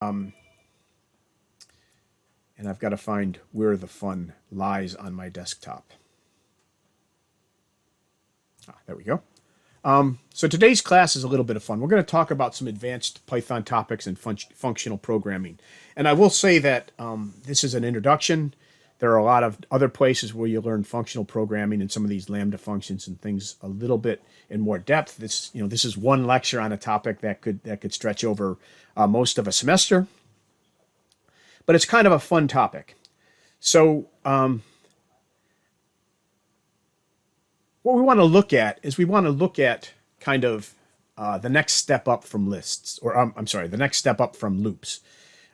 And I've got to find where the fun lies on my desktop. There we go. So today's class is a little bit of fun. We're going to talk about some advanced Python topics and functional programming. And I will say that this is an introduction. There are a lot of other places where you learn functional programming and some of these lambda functions and things a little bit in more depth. This is one lecture on a topic that could stretch over most of a semester. But it's kind of a fun topic. So what we want to look at is kind of the next step up from lists, or I'm sorry, the next step up from loops.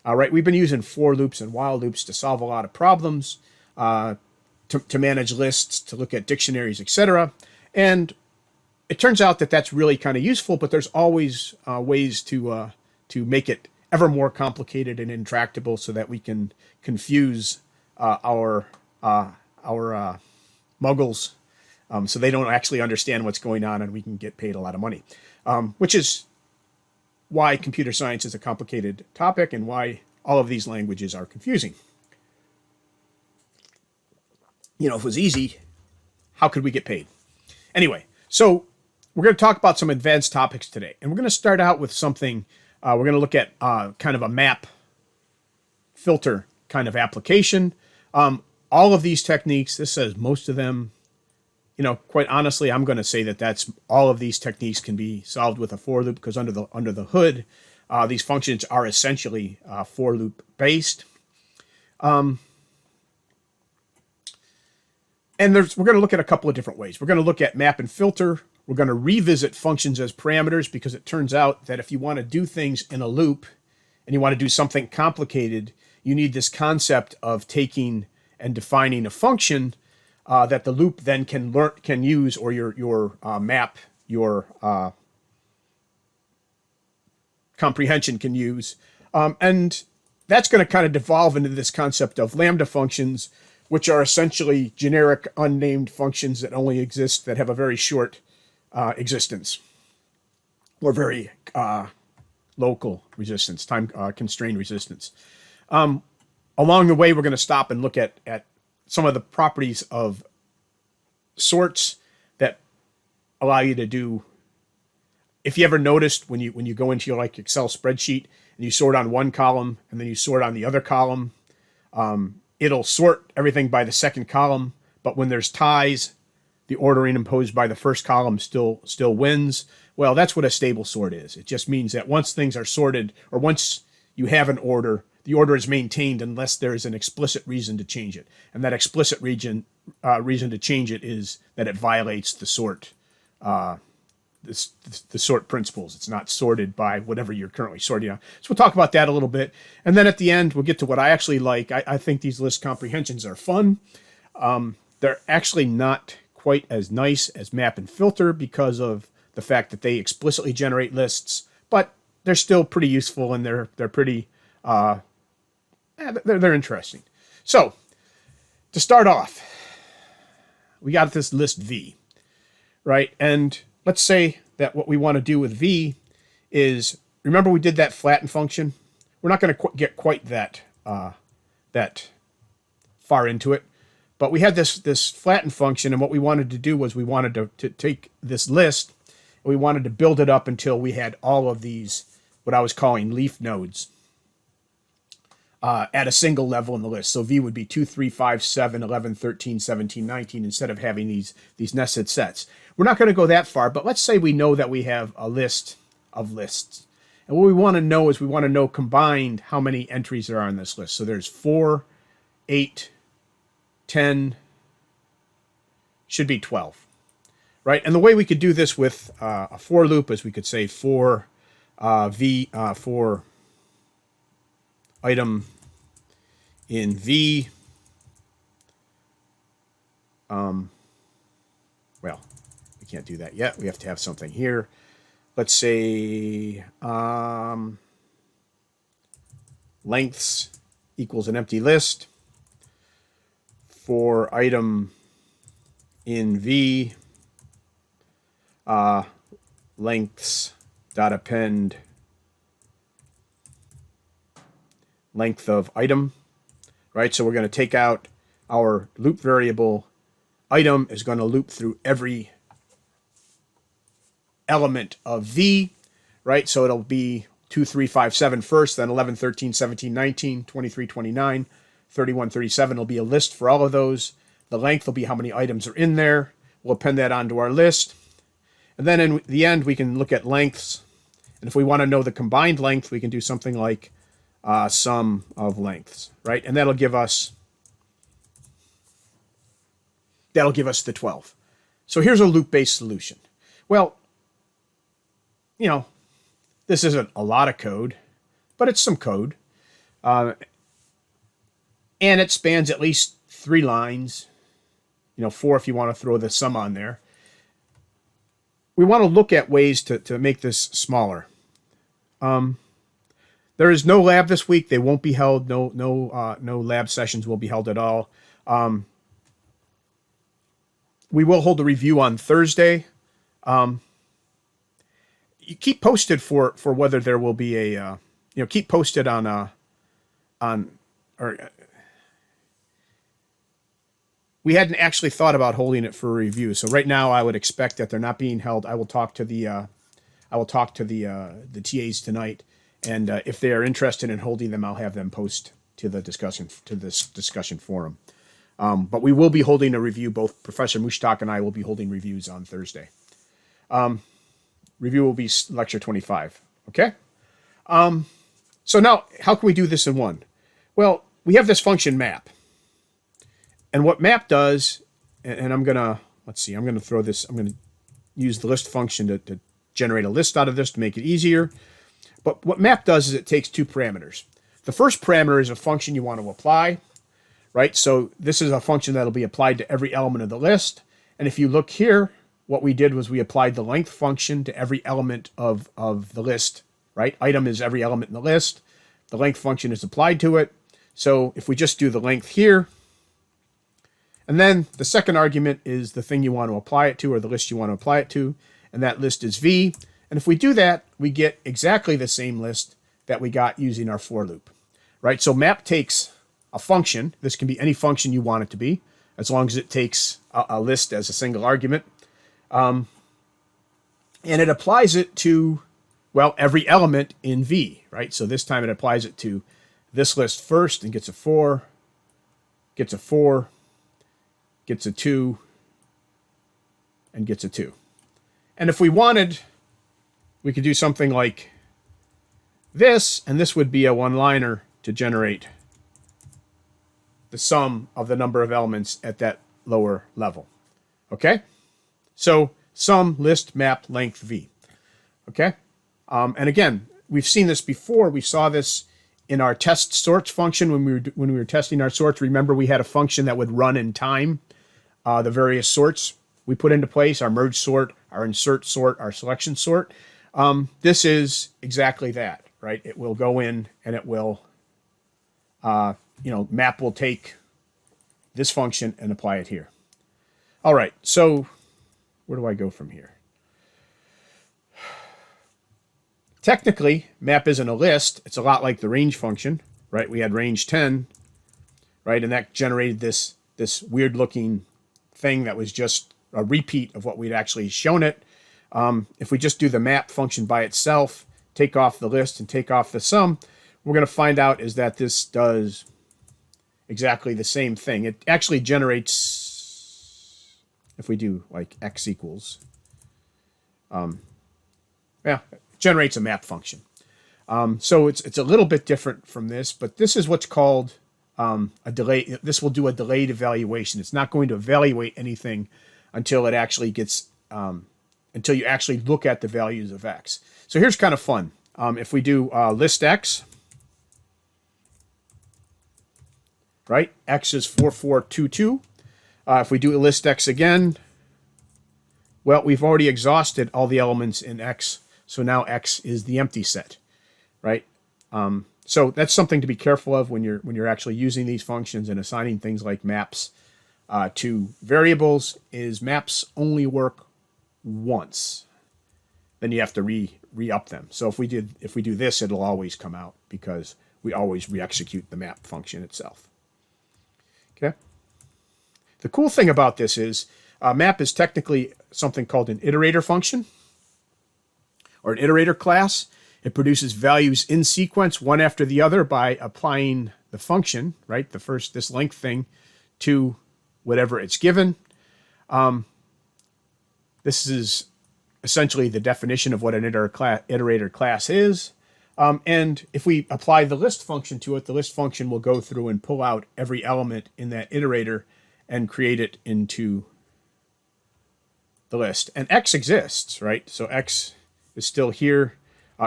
Right, we've been using for loops and while loops to solve a lot of problems, to manage lists, to look at dictionaries, etc. And it turns out that that's really kind of useful, but there's always ways to make it ever more complicated and intractable so that we can confuse our muggles, so they don't actually understand what's going on and we can get paid a lot of money, which is why computer science is a complicated topic and why all of these languages are confusing. If it was easy, how could we get paid? Anyway, so we're going to talk about some advanced topics today. And we're going to start out with something, we're going to look at kind of a map filter kind of application. All of these techniques, this says most of them, quite honestly, I'm going to say that all of these techniques can be solved with a for loop, because under the hood, these functions are essentially for loop based. And we're going to look at a couple of different ways. We're going to look at map and filter. We're going to revisit functions as parameters, because it turns out that if you want to do things in a loop and you want to do something complicated, you need this concept of taking and defining a function that the loop then can use, or your map, your comprehension can use. And that's going to kind of devolve into this concept of lambda functions, which are essentially generic unnamed functions that only exist, that have a very short existence, or very local resistance, time constrained resistance. Along the way, we're going to stop and look at some of the properties of sorts that allow you to do. If you ever noticed when you go into your Excel spreadsheet and you sort on one column and then you sort on the other column, it'll sort everything by the second column, but when there's ties, the ordering imposed by the first column still wins. Well, that's what a stable sort is. It just means that once things are sorted, or once you have an order, the order is maintained unless there is an explicit reason to change it. And that explicit reason to change it is that it violates the sort the sort principles. It's not sorted by whatever you're currently sorting on. So we'll talk about that a little bit. And then at the end, we'll get to what I actually like. I think these list comprehensions are fun. They're actually not quite as nice as map and filter because of the fact that they explicitly generate lists, but they're still pretty useful, and they're pretty they're interesting. So to start off, we got this list V, right? And let's say that what we want to do with V is, remember we did that flatten function? We're not going to get quite that far into it, but we had this flatten function, and what we wanted to do was we wanted to take this list, and we wanted to build it up until we had all of these, what I was calling leaf nodes, at a single level in the list. So V would be 2, 3, 5, 7, 11, 13, 17, 19, instead of having these nested sets. We're not going to go that far, but let's say we know that we have a list of lists. And what we want to know is we want to know combined how many entries there are on this list. So there's 4, 8, 10, should be 12, right? And the way we could do this with a for loop is we could say for for item in V, well, we can't do that yet. We have to have something here. Let's say lengths equals an empty list. For item in V, lengths dot append length of item, right? So we're going to take out our loop variable. Item is going to loop through every element of V, right? So it'll be 2, 3, 5, 7 first, then 11, 13, 17, 19, 23, 29, 31, 37 will be a list for all of those. The length will be how many items are in there. We'll append that onto our list. And then in the end, we can look at lengths. And if we want to know the combined length, we can do something like sum of lengths, right? And that'll give us the 12. So here's a loop-based solution. Well, you know, this isn't a lot of code, but it's some code. And it spans at least 3 lines, 4 if you want to throw the sum on there. We want to look at ways to make this smaller. There is no lab this week. They won't be held. No lab sessions will be held at all. We will hold a review on Thursday. You keep posted for whether there will be a keep posted we hadn't actually thought about holding it for a review. So right now I would expect that they're not being held. I will talk to the TAs tonight, and if they are interested in holding them, I'll have them post to this discussion forum. But we will be holding a review. Both Professor Mushtak and I will be holding reviews on Thursday. Review will be lecture 25. Okay. So now how can we do this in one? Well, we have this function map. And what map does, and I'm going to use the list function to generate a list out of this to make it easier. But what map does is it takes 2 parameters. The first parameter is a function you want to apply, right? So this is a function that'll be applied to every element of the list. And if you look here, what we did was we applied the length function to every element of the list, right? Item is every element in the list. The length function is applied to it. So if we just do the length here, and then the second argument is the thing you want to apply it to, or the list you want to apply it to, and that list is V. And if we do that, we get exactly the same list that we got using our for loop, right? So map takes a function. This can be any function you want it to be, as long as it takes a list as a single argument. And it applies it to, well, every element in V, right? So this time it applies it to this list first and gets a 4, gets a 4, gets a 2, and gets a 2. And if we wanted, we could do something like this, and this would be a one-liner to generate the sum of the number of elements at that lower level. Okay? So sum, list, map, length, V. Okay? And again, we've seen this before. We saw this in our test sorts function when we were testing our sorts. Remember, we had a function that would run in time the various sorts we put into place, our merge sort, our insert sort, our selection sort. This is exactly that, right? It will go in and it will, map will take this function and apply it here. All right, so where do I go from here? Technically, map isn't a list. It's a lot like the range function, right? We had range 10, right? And that generated this weird-looking thing that was just a repeat of what we'd actually shown it. If we just do the map function by itself, take off the list and take off the sum, we're going to find out is that this does exactly the same thing. It actually generates, if we do like x equals, it generates a map function. So it's a little bit different from this, but this is what's called a delay. This will do a delayed evaluation. It's not going to evaluate anything until it actually gets, until you actually look at the values of x. So here's kind of fun. If we do list x, right? X is 4422. If we do list x again, well, we've already exhausted all the elements in x. So now x is the empty set, right? So that's something to be careful of when you're actually using these functions and assigning things like maps to variables. Is maps only work once, then you have to re-up them. So if we do this, it'll always come out because we always re-execute the map function itself. Okay. The cool thing about this is map is technically something called an iterator function or an iterator class. It produces values in sequence, one after the other, by applying the function, right? The first, this length thing, to whatever it's given. This is essentially the definition of what an iterator class is. And if we apply the list function to it, the list function will go through and pull out every element in that iterator and create it into the list. And X exists, right? So X is still here,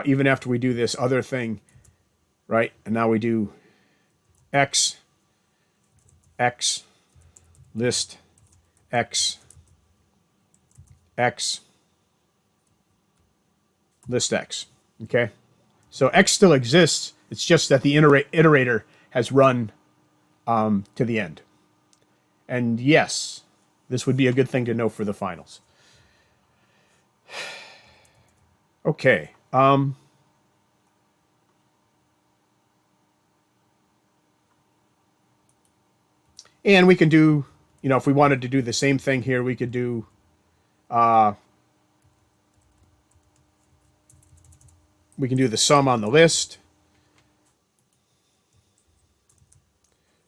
even after we do this other thing, right? And now we do X, X, list, X, X, list X, okay? So X still exists. It's just that the iterator has run to the end. And yes, this would be a good thing to know for the finals. Okay. And we can do, you know, if we wanted to do the same thing here, we could do the sum on the list,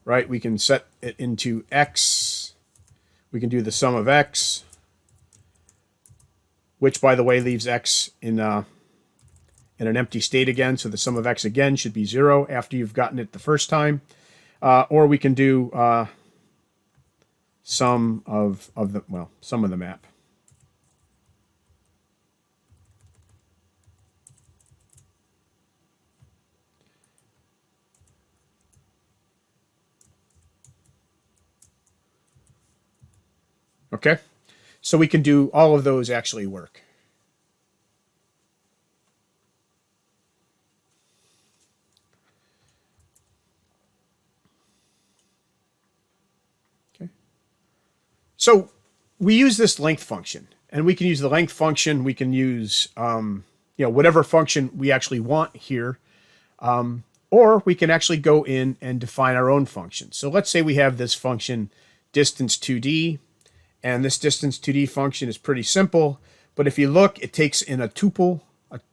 right? We can set it into X. We can do the sum of X, which, by the way, leaves X in an empty state again. So the sum of X again should be 0 after you've gotten it the first time. Or we can do sum of the map. Okay, so we can do all of those actually work. Okay, so we use this length function, and we can use the length function. We can use whatever function we actually want here, or we can actually go in and define our own function. So let's say we have this function distance 2D. And this distance 2D function is pretty simple, but if you look, it takes in a tuple,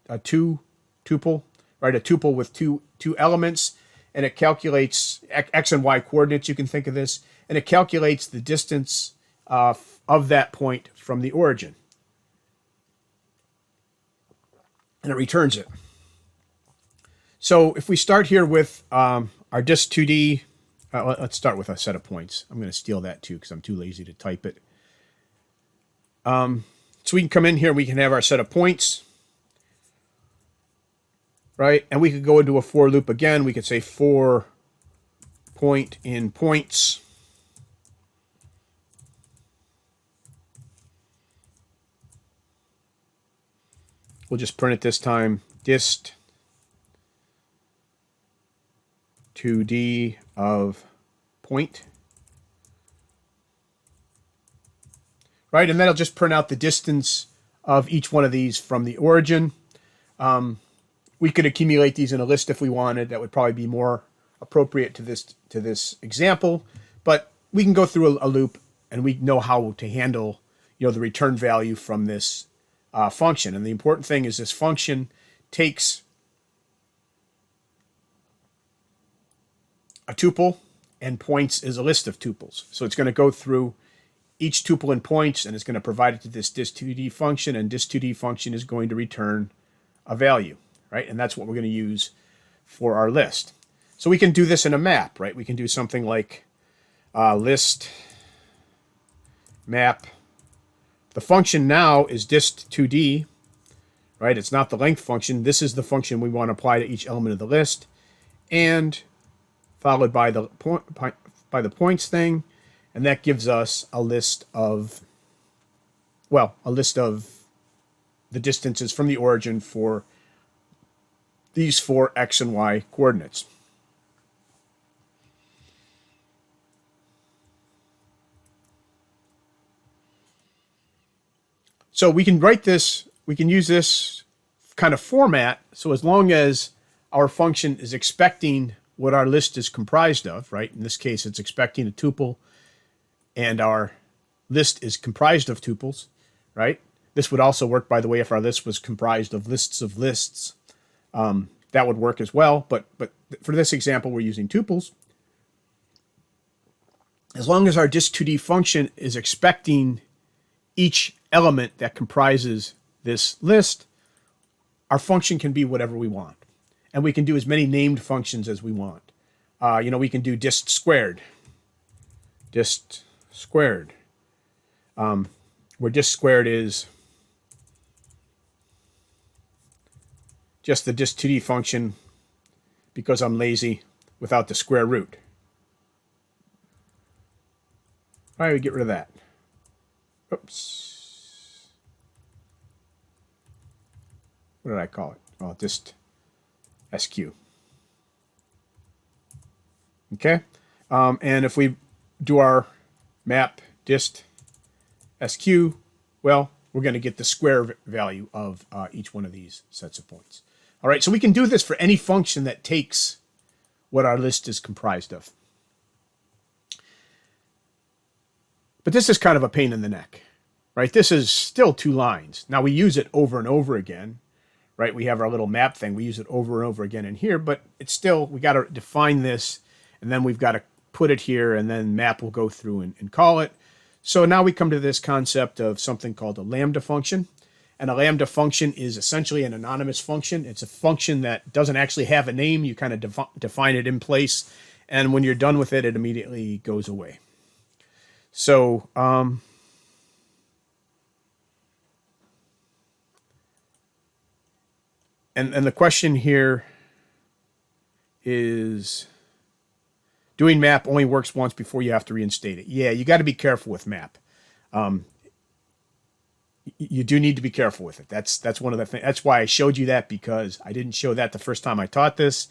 a two tuple, right? A tuple with two elements, and it calculates X and Y coordinates. You can think of this, and it calculates the distance of that point from the origin, and it returns it. So if we start here with our dist 2D, let's start with a set of points. I'm going to steal that too because I'm too lazy to type it. So we can come in here and we can have our set of points, right? And we could go into a for loop again. We could say for point in points. We'll just print it this time, dist 2D of point. Right, and that'll just print out the distance of each one of these from the origin. We could accumulate these in a list if we wanted. That would probably be more appropriate to this example. But we can go through a loop, and we know how to handle the return value from this function. And the important thing is this function takes a tuple, and points is a list of tuples. So it's going to go through each tuple in points, and it's going to provide it to this dist2d function, and dist2d function is going to return a value, right? And that's what we're going to use for our list. So we can do this in a map, right? We can do something like list map. The function now is dist2d, right? It's not the length function. This is the function we want to apply to each element of the list, and followed by the points thing. And that gives us a list of the distances from the origin for these 4 X and Y coordinates. So we can write this, we can use this kind of format. So as long as our function is expecting what our list is comprised of, right? In this case, it's expecting a tuple, and our list is comprised of tuples, right? This would also work, by the way, if our list was comprised of lists. That would work as well, but for this example, we're using tuples. As long as our dist2d function is expecting each element that comprises this list, our function can be whatever we want. And we can do as many named functions as we want. We can do dist squared. Dist squared. Where dist squared is just the dist2d function, because I'm lazy, without the square root. All right, we get rid of that. Oops. What did I call it? Oh, dist SQ. Okay. And if we do our map dist SQ, well, we're going to get the square value of each one of these sets of points. All right, so we can do this for any function that takes what our list is comprised of. But this is kind of a pain in the neck, right? This is still 2 lines. Now we use it over and over again, right? We have our little map thing. We use it over and over again in here, but it's still, we got to define this, and then we've got to put it here, and then map will go through and call it. So now we come to this concept of something called a lambda function. And a lambda function is essentially an anonymous function. It's a function that doesn't actually have a name. You kind of define it in place, and when you're done with it, it immediately goes away. So, and the question here is, doing map only works once before you have to reinstate it. Yeah, you got to be careful with map. You do need to be careful with it. That's one of the things. That's why I showed you that, because I didn't show that the first time I taught this,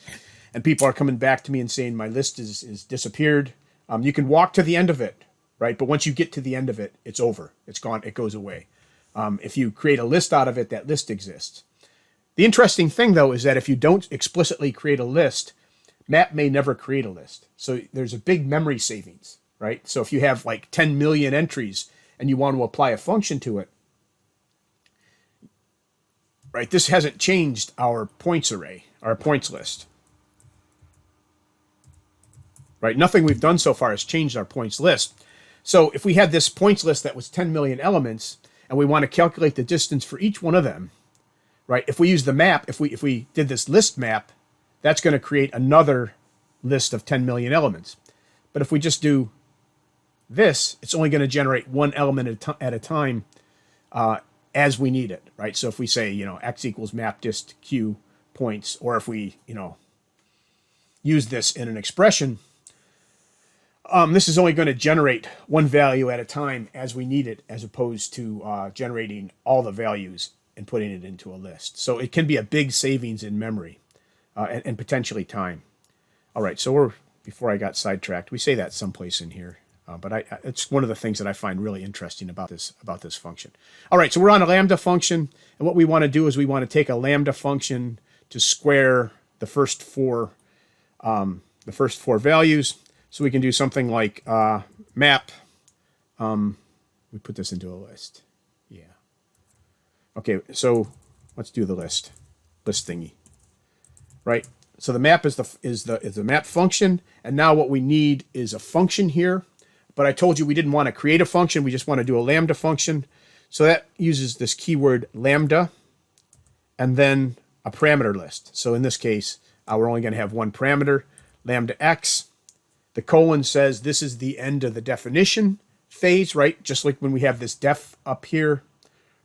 and people are coming back to me and saying my list is disappeared. You can walk to the end of it, right? But once you get to the end of it, it's over. It's gone. It goes away. If you create a list out of it, that list exists. The interesting thing, though, is that if you don't explicitly create a list, map may never create a list. So there's a big memory savings, right? So if you have like 10 million entries and you want to apply a function to it, right, this hasn't changed our points array, our points list. Right, nothing we've done so far has changed our points list. So if we had this points list that was 10 million elements, and we want to calculate the distance for each one of them, right, if we use the map, if we did this list map, that's going to create another list of 10 million elements. But if we just do this, it's only going to generate one element at a time as we need it, right? So if we say, x equals map dist q points, or if we, use this in an expression, this is only going to generate one value at a time as we need it, as opposed to generating all the values and putting it into a list. So it can be a big savings in memory and potentially time. All right, so before I got sidetracked, we say that someplace in here. But it's one of the things that I find really interesting about this function. All right, so we're on a lambda function, and what we want to do is we want to take a lambda function to square the first four values. So we can do something like map. We put this into a list. Yeah. Okay, so let's do the list thingy. Right. So the map is the map function, and now what we need is a function here. But I told you we didn't want to create a function. We just want to do a lambda function. So that uses this keyword lambda and then a parameter list. So in this case, we're only going to have one parameter, lambda x. The colon says this is the end of the definition phase, right? Just like when we have this def up here,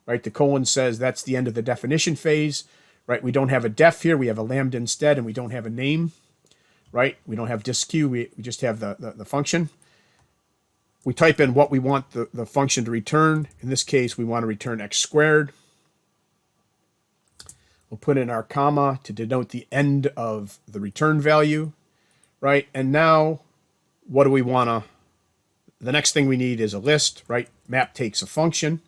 right? The colon says that's the end of the definition phase, right? We don't have a def here. We have a lambda instead, and we don't have a name, right? We don't have dist q. We just have the function. We type in what we want the function to return. In this case, we want to return x squared. We'll put in our comma to denote the end of the return value, right? And now, what do we want to... The next thing we need is a list, right? Map takes a function.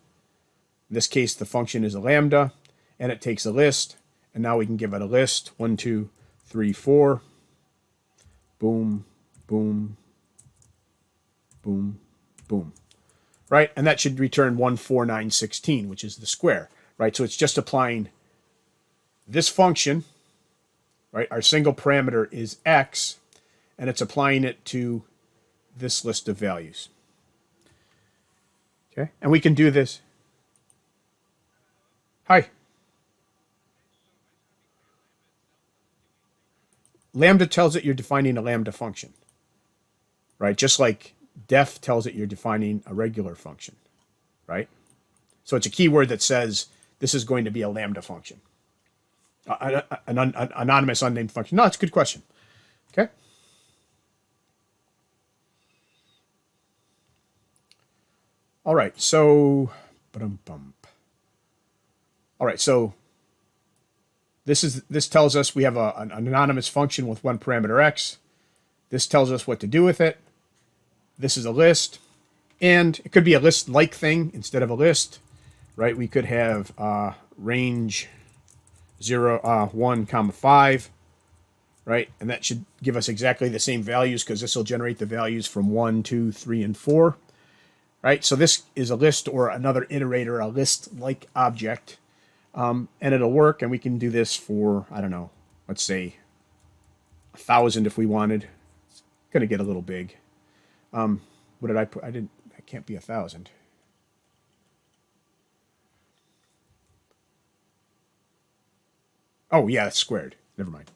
In this case, the function is a lambda, and it takes a list. And now we can give it a list, 1, 2, 3, 4. Boom, boom, boom, boom. Right? And that should return 1, 4, 9, 16, which is the square. Right? So it's just applying this function. Right? Our single parameter is x, and it's applying it to this list of values. Okay? And we can do this. Hi. Lambda tells it you're defining a lambda function, right? Just like def tells it you're defining a regular function, right? So it's a keyword that says this is going to be a lambda function, an anonymous unnamed function. No, it's a good question. Okay. All right. So, all right. So this tells us we have an anonymous function with one parameter x. This tells us what to do with it. This is a list, and it could be a list-like thing instead of a list, right? We could have range 0, 1, 5, right? And that should give us exactly the same values because this will generate the values from 1, 2, 3, and 4, right? So this is a list or another iterator, a list-like object. And it'll work, and we can do this for, I don't know, let's say 1,000 if we wanted. It's going to get a little big. What did I put? I can't be 1,000. Oh, yeah, it's squared. Never mind.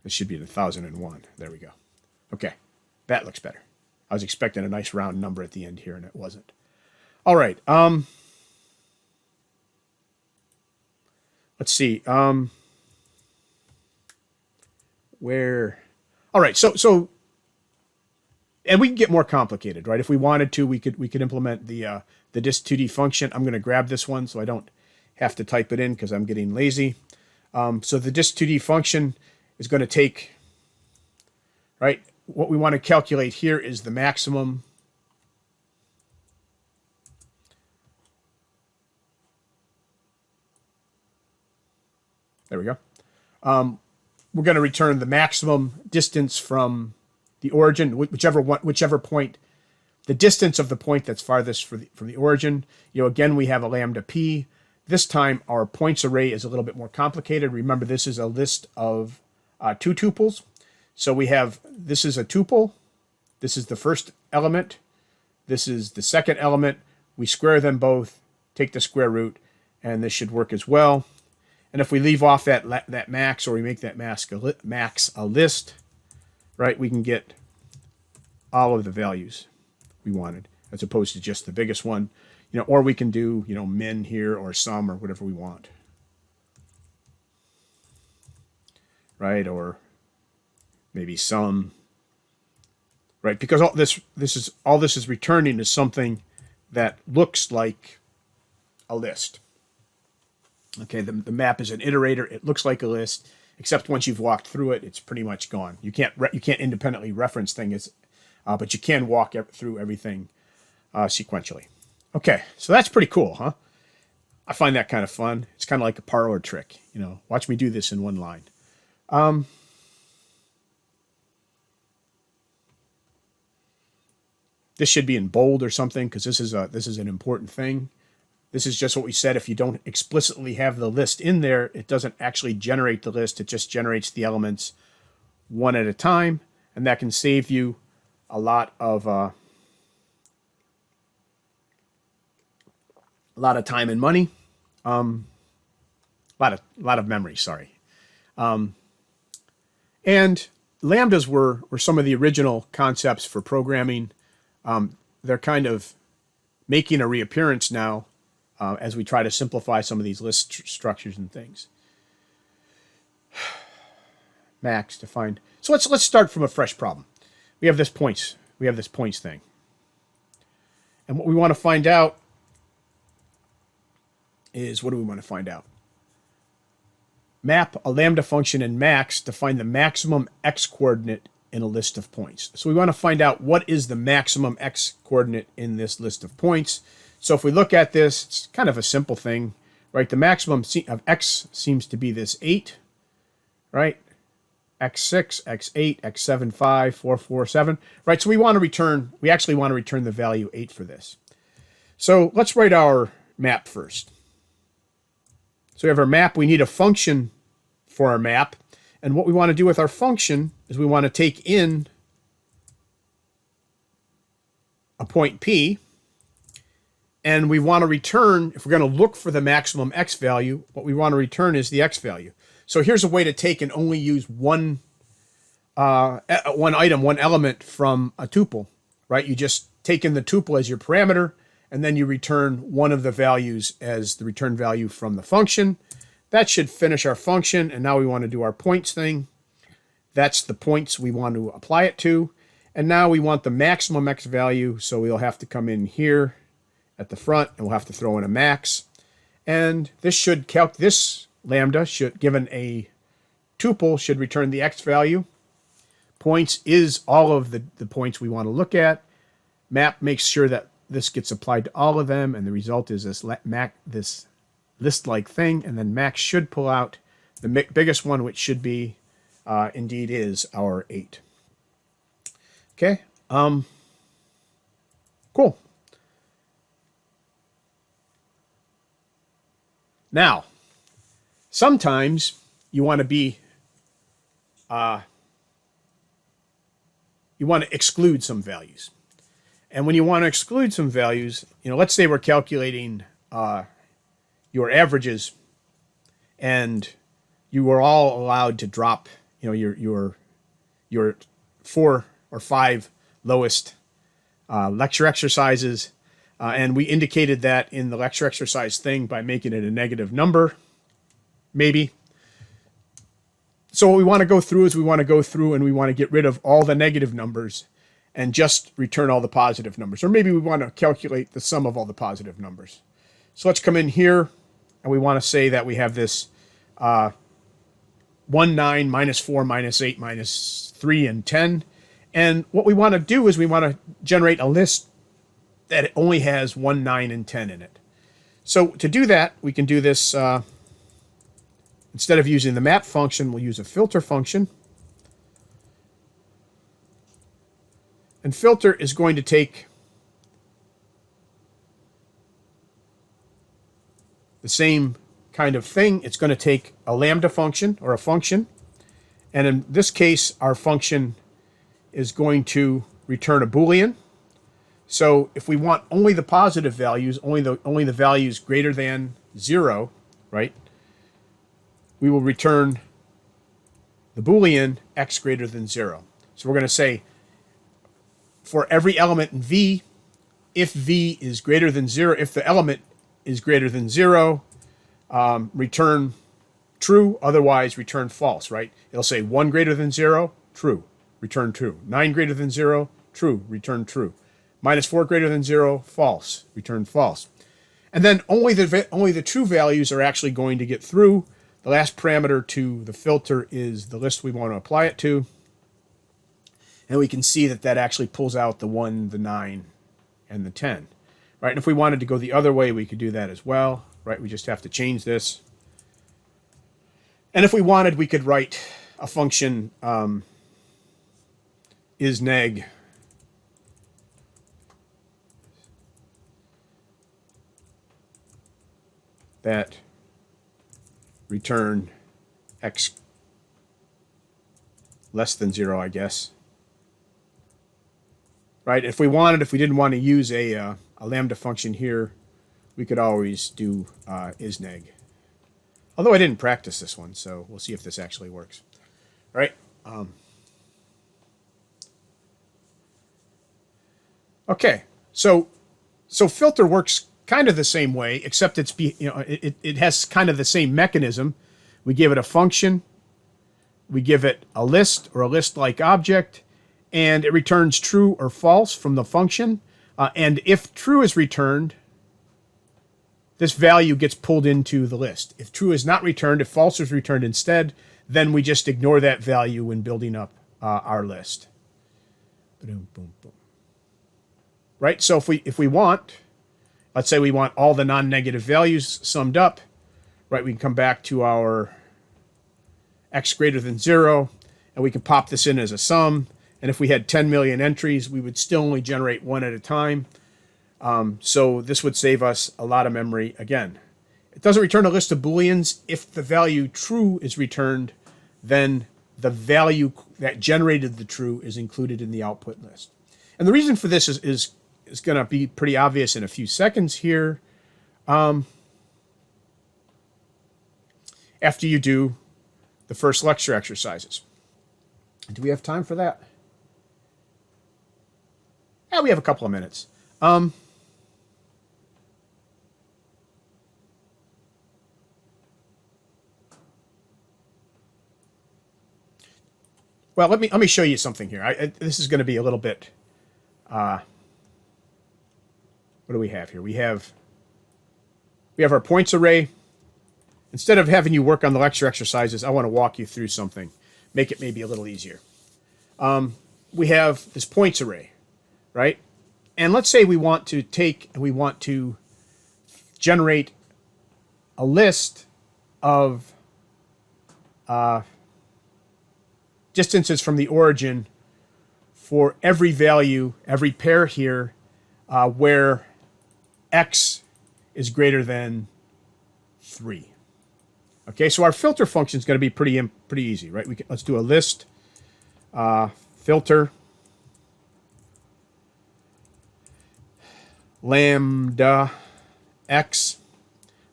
This should be 1,001. There we go. Okay, that looks better. I was expecting a nice round number at the end here, and it wasn't. All right. Let's see. Where? All right. So, and we can get more complicated, right? If we wanted to, we could implement the dist2d function. I'm going to grab this one so I don't have to type it in because I'm getting lazy. So the dist2d function is going to take, right? What we want to calculate here is the maximum. There we go. We're going to return the maximum distance from the origin, whichever point, the distance of the point that's farthest from the origin. Again, we have a lambda p. This time, our points array is a little bit more complicated. Remember, this is a list of 2 tuples. So we have, this is a tuple. This is the first element. This is the second element. We square them both, take the square root, and this should work as well. And if we leave off that max, or we make that max a list, right, we can get all of the values we wanted, as opposed to just the biggest one. Or we can do, min here, or sum, or whatever we want. Right, or maybe sum. Right, because all this is returning is something that looks like a list. Okay, the map is an iterator. It looks like a list, except once you've walked through it, it's pretty much gone. You can't independently reference things, but you can walk through everything sequentially. Okay, so that's pretty cool, huh? I find that kind of fun. It's kind of like a parlor trick. Watch me do this in one line. This should be in bold or something because this is an important thing. This is just what we said. If you don't explicitly have the list in there, it doesn't actually generate the list. It just generates the elements one at a time, and that can save you a lot of time and money, a lot of memory. Sorry, and lambdas were some of the original concepts for programming. They're kind of making a reappearance now. As we try to simplify some of these list structures and things. Max defined. So let's start from a fresh problem. We have this points thing. And what we want to find out is, what do we want to find out? Map a lambda function in max to find the maximum x coordinate in a list of points. So we want to find out what is the maximum x coordinate in this list of points. So if we look at this, it's kind of a simple thing, right? The maximum of x seems to be this 8, right? x6, x8, x7, 5, 4, 4, 7, right? So we actually want to return the value 8 for this. So let's write our map first. So we have our map. We need a function for our map. And what we want to do with our function is we want to take in a point P, and we want to return, if we're going to look for the maximum x value, what we want to return is the x value. So here's a way to take and only use one item, one element from a tuple, right? You just take in the tuple as your parameter, and then you return one of the values as the return value from the function. That should finish our function, and now we want to do our points thing. That's the points we want to apply it to. And now we want the maximum x value, so we'll have to come in here at the front, and we'll have to throw in a max. And this lambda should, given a tuple, should return the x value. Points is all of the points we want to look at. Map makes sure that this gets applied to all of them, and the result is this list-like thing. And then max should pull out the biggest one, which should be, indeed, is our 8. Okay. Cool. Now, sometimes you want to be, you want to exclude some values. And when you want to exclude some values, let's say we're calculating your averages, and you were all allowed to drop, your 4 or 5 lowest lecture exercises. And we indicated that in the lecture exercise thing by making it a negative number, maybe. So what we want to go through is we want to get rid of all the negative numbers and just return all the positive numbers. Or maybe we want to calculate the sum of all the positive numbers. So let's come in here, and we want to say that we have this 1, 9, minus 4, minus 8, minus 3, and 10. And what we want to do is we want to generate a list that only has 1, 9, and 10 in it. So to do that, we can do this, instead of using the map function, we'll use a filter function. And filter is going to take the same kind of thing. It's going to take a lambda function or a function. And in this case, our function is going to return a Boolean. So if we want only the positive values, only the values greater than 0, right? We will return the Boolean x greater than 0. So we're going to say for every element in V, if V is greater than 0, if the element is greater than 0, return true, otherwise return false, right? It'll say 1 greater than 0, true, return true. 9 greater than 0, true, return true. Minus 4 greater than 0, false, return false. And then only the true values are actually going to get through. The last parameter to the filter is the list we want to apply it to. And we can see that actually pulls out the 1, the 9, and the 10. Right? And if we wanted to go the other way, we could do that as well. Right? We just have to change this. And if we wanted, we could write a function isNeg that return x less than 0, I guess. Right? If we didn't want to use a lambda function here, we could always do isNeg. Although I didn't practice this one, so we'll see if this actually works. All right? Okay, so filter works kind of the same way, except it has kind of the same mechanism. We give it a function, we give it a list or a list-like object, and it returns true or false from the function. And if true is returned, this value gets pulled into the list. If true is not returned, if false is returned instead, then we just ignore that value when building up our list. Boom, boom, boom. Right? So if we want, let's say we want all the non-negative values summed up, right? We can come back to our x greater than 0, and we could pop this in as a sum. And if we had 10 million entries, we would still only generate one at a time. So this would save us a lot of memory again. It doesn't return a list of Booleans. If the value true is returned, then the value that generated the true is included in the output list. And the reason for this is going to be pretty obvious in a few seconds here. After you do the first lecture exercises. Do we have time for that? Yeah, we have a couple of minutes. Well, let me show you something here. This is going to be a little bit. What do we have here? We have our points array. Instead of having you work on the lecture exercises, I want to walk you through something, make it maybe a little easier. We have this points array, right? And let's say we want to generate a list of distances from the origin for every value, every pair here, where x is greater than 3. Okay, so our filter function is going to be pretty easy, right? Let's do a list filter lambda x,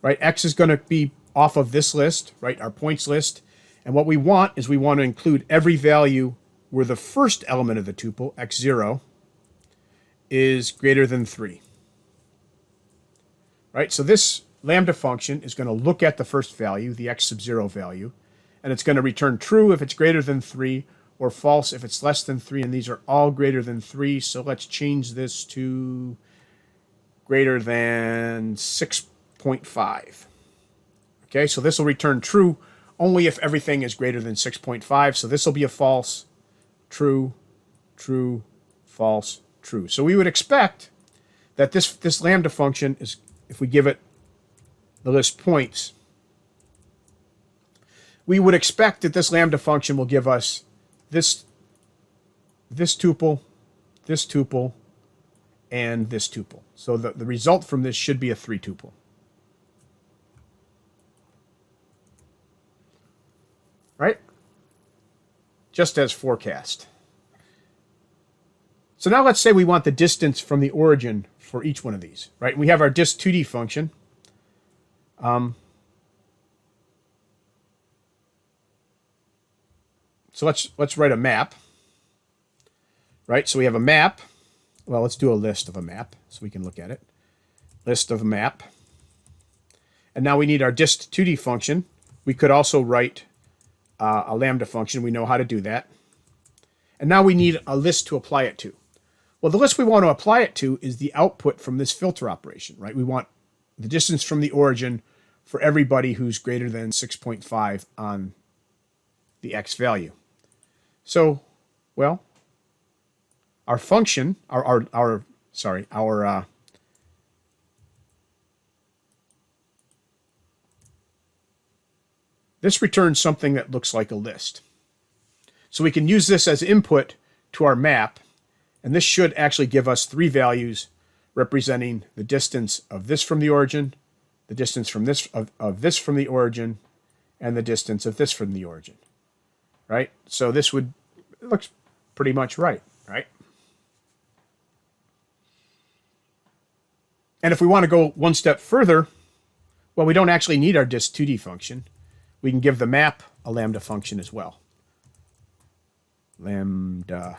right? X is going to be off of this list, right? Our points list. And what we want is we want to include every value where the first element of the tuple, x0, is greater than 3. Right? So this lambda function is going to look at the first value, the x sub 0 value, and it's going to return true if it's greater than 3 or false if it's less than 3, and these are all greater than 3. So let's change this to greater than 6.5. Okay, so this will return true only if everything is greater than 6.5. So this will be a false, true, true, false, true. So we would expect that this lambda function is, if we give it the list points, we would expect that this lambda function will give us this tuple, and this tuple. So the result from this should be a 3 tuple. Right? Just as forecast. So now let's say we want the distance from the origin for each one of these, right? We have our dist2d function. So let's write a map, right? So we have a map. Well, let's do a list of a map so we can look at it. List of a map. And now we need our dist2d function. We could also write a lambda function. We know how to do that. And now we need a list to apply it to. Well, the list we want to apply it to is the output from this filter operation, right? We want the distance from the origin for everybody who's greater than 6.5 on the x value. So, well, our function, this returns something that looks like a list. So we can use this as input to our map, and this should actually give us 3 values representing the distance of this from the origin, the distance from this of this from the origin, and the distance of this from the origin. Right? So this it looks pretty much right? And if we want to go one step further, well, we don't actually need our dist2d function. We can give the map a lambda function as well. Lambda.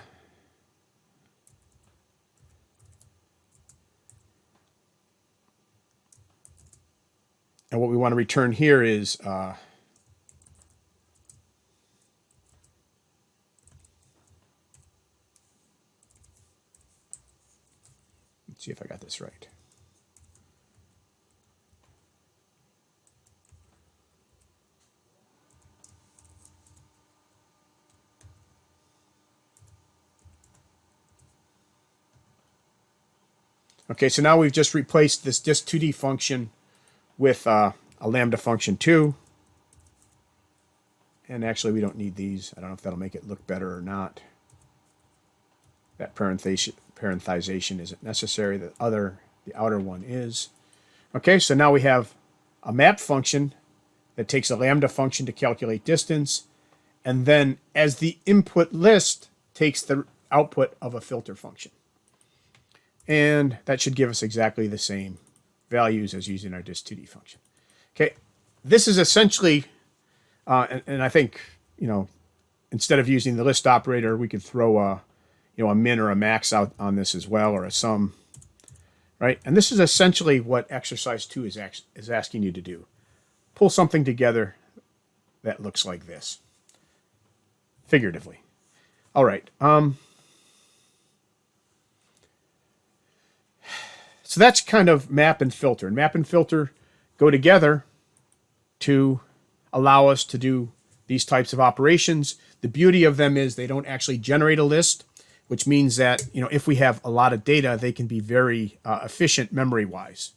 And what we want to return here is let's see if I got this right. Okay, so now we've just replaced this dist2d function with a lambda function 2. And actually, we don't need these. I don't know if that'll make it look better or not. That parenthesization isn't necessary. The outer one is. Okay, so now we have a map function that takes a lambda function to calculate distance, and then as the input list takes the output of a filter function. And that should give us exactly the same values as using our dist2d function. Okay, this is essentially, and I think, instead of using the list operator, we could throw a min or a max out on this as well, or a sum, right? And this is essentially what exercise 2 is asking you to do. Pull something together that looks like this, figuratively. All right. So that's kind of map and filter. And map and filter go together to allow us to do these types of operations. The beauty of them is they don't actually generate a list, which means that, if we have a lot of data, they can be very efficient memory-wise.